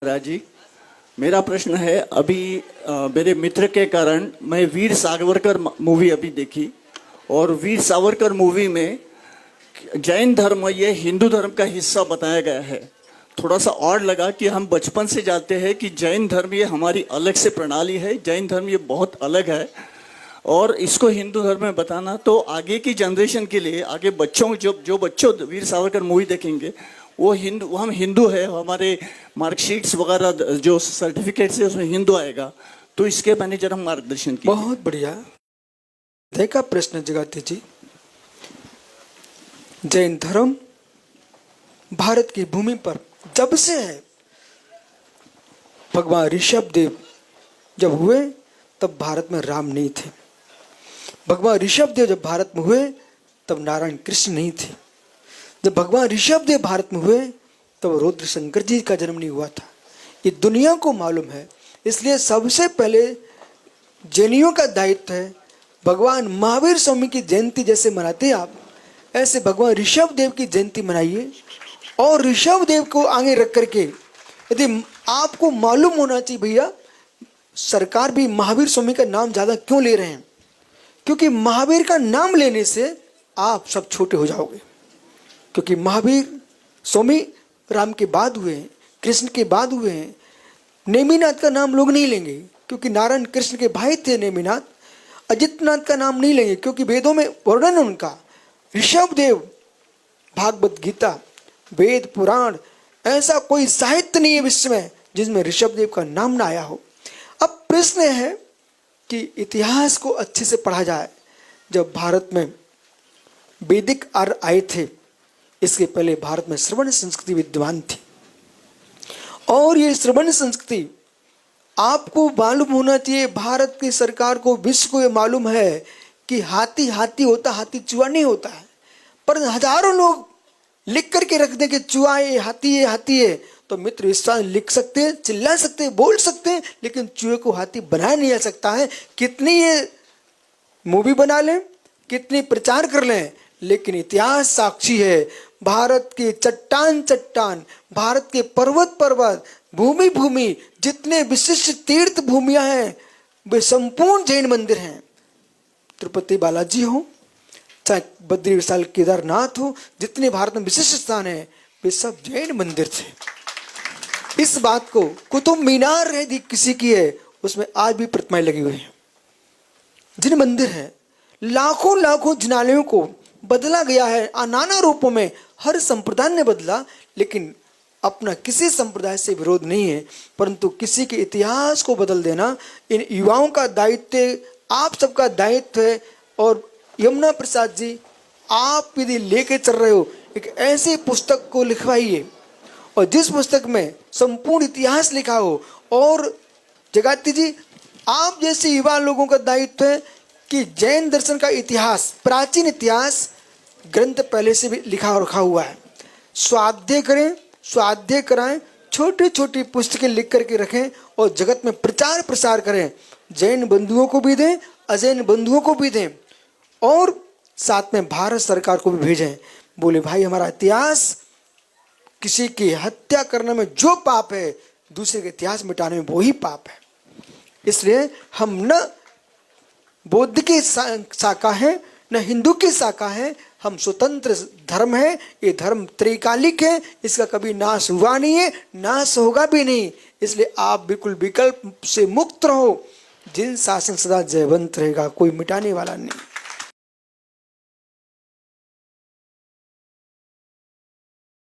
राजी, मेरा प्रश्न है। अभी मेरे मित्र के कारण मैं वीर सावरकर मूवी अभी देखी, और वीर सावरकर मूवी में जैन धर्म ये हिंदू धर्म का हिस्सा बताया गया है। थोड़ा सा और लगा कि हम बचपन से जानते हैं कि जैन धर्म ये हमारी अलग से प्रणाली है, जैन धर्म ये बहुत अलग है, और इसको हिंदू धर्म में बताना तो आगे की जनरेशन के लिए, आगे बच्चों जो बच्चों वीर सावरकर मूवी देखेंगे वो हम हिंदू है, हमारे मार्कशीट्स वगैरह जो सर्टिफिकेट्स है उसमें हिंदू आएगा, तो इसके मैंने जरा मार्गदर्शन किया। बहुत बढ़िया। देखा प्रश्न जगाते जी। जैन धर्म भारत की भूमि पर जब से है। भगवान ऋषभ देव जब हुए तब भारत में राम नहीं थे। भगवान ऋषभ देव जब भारत में हुए तब नारायण कृष्ण नहीं थे। जब भगवान ऋषभ देव भारत में हुए तब रुद्र शंकर जी का जन्म नहीं हुआ था। ये दुनिया को मालूम है। इसलिए सबसे पहले जैनियों का दायित्व है, भगवान महावीर स्वामी की जयंती जैसे मनाते हैं आप, ऐसे भगवान ऋषभ देव की जयंती मनाइए। और ऋषभ देव को आगे रख करके, यदि आपको मालूम होना चाहिए भैया, सरकार भी महावीर स्वामी का नाम ज्यादा क्यों ले रहे हैं, क्योंकि महावीर का नाम लेने से आप सब छोटे हो जाओगे। क्योंकि महावीर स्वामी राम के बाद हुए हैं, कृष्ण के बाद हुए हैं। नेमिनाथ का नाम लोग नहीं लेंगे क्योंकि नारायण कृष्ण के भाई थे नेमिनाथ। अजितनाथ का नाम नहीं लेंगे क्योंकि वेदों में वर्णन है उनका। ऋषभ देव, भागवत गीता, वेद पुराण, ऐसा कोई साहित्य नहीं है विश्व में जिसमें ऋषभ देव का नाम ना आया हो। अब प्रश्न है कि इतिहास को अच्छे से पढ़ा जाए। जब भारत में वैदिक आर्य आए थे, इसके पहले भारत में श्रवण संस्कृति विद्यमान थी। और ये श्रवण संस्कृति आपको मालूम होना चाहिए, भारत की सरकार को, विश्व को ये मालूम है कि हाथी हाथी होता, हाथी चूहा नहीं होता है। पर हजारों लोग लिख करके रख दे कि चूहा है, हाथी है, हाथी है, तो मित्र विश्वास लिख सकते हैं, चिल्ला सकते हैं, बोल सकते हैं, लेकिन चूहे को हाथी बनाया नहीं जा सकता है। कितनी ये मूवी बना लें, कितनी प्रचार कर लें, लेकिन इतिहास साक्षी है। भारत के चट्टान चट्टान, भारत के पर्वत पर्वत, भूमि भूमि, जितने विशिष्ट तीर्थ भूमियां हैं वे संपूर्ण जैन मंदिर हैं। तिरुपति बालाजी हो, चाहे बद्री विशाल केदारनाथ हो, जितने भारत में विशिष्ट स्थान है वे सब जैन मंदिर थे। इस बात को कुतुब मीनार यदि किसी की है उसमें आज भी प्रतिमाएं लगी हुई हैं। जिन मंदिर हैं, लाखों लाखों जिनालयों को बदला गया है नाना रूपों में, हर संप्रदाय ने बदला, लेकिन अपना किसी संप्रदाय से विरोध नहीं है, परंतु किसी के इतिहास को बदल देना इन युवाओं का दायित्व, आप सबका दायित्व है। और यमुना प्रसाद जी, आप यदि लेके चल रहे हो एक ऐसी पुस्तक को लिखवाइए, और जिस पुस्तक में संपूर्ण इतिहास लिखा हो। और जगाती जी, आप जैसे युवा लोगों का दायित्व है कि जैन दर्शन का इतिहास, प्राचीन इतिहास ग्रंथ पहले से भी लिखा रखा हुआ है, स्वाध्याय करें, स्वाध्याय कराएं, छोटी छोटी पुस्तकें लिख करके रखें और जगत में प्रचार प्रसार करें। जैन बंधुओं को भी दें, अजैन बंधुओं को भी दें, और साथ में भारत सरकार को भी भेजें। बोले भाई, हमारा इतिहास, किसी की हत्या करने में जो पाप है, दूसरे के इतिहास मिटाने में वही पाप है। इसलिए हम न बौद्ध की शाखा है, न हिंदू की शाखा है, हम स्वतंत्र धर्म है। ये धर्म त्रिकालिक है, इसका कभी नाश हुआ नहीं है, नाश होगा भी नहीं। इसलिए आप बिल्कुल विकल्प से मुक्त रहो। जिन शासन सदा जयवंत रहेगा, कोई मिटाने वाला नहीं।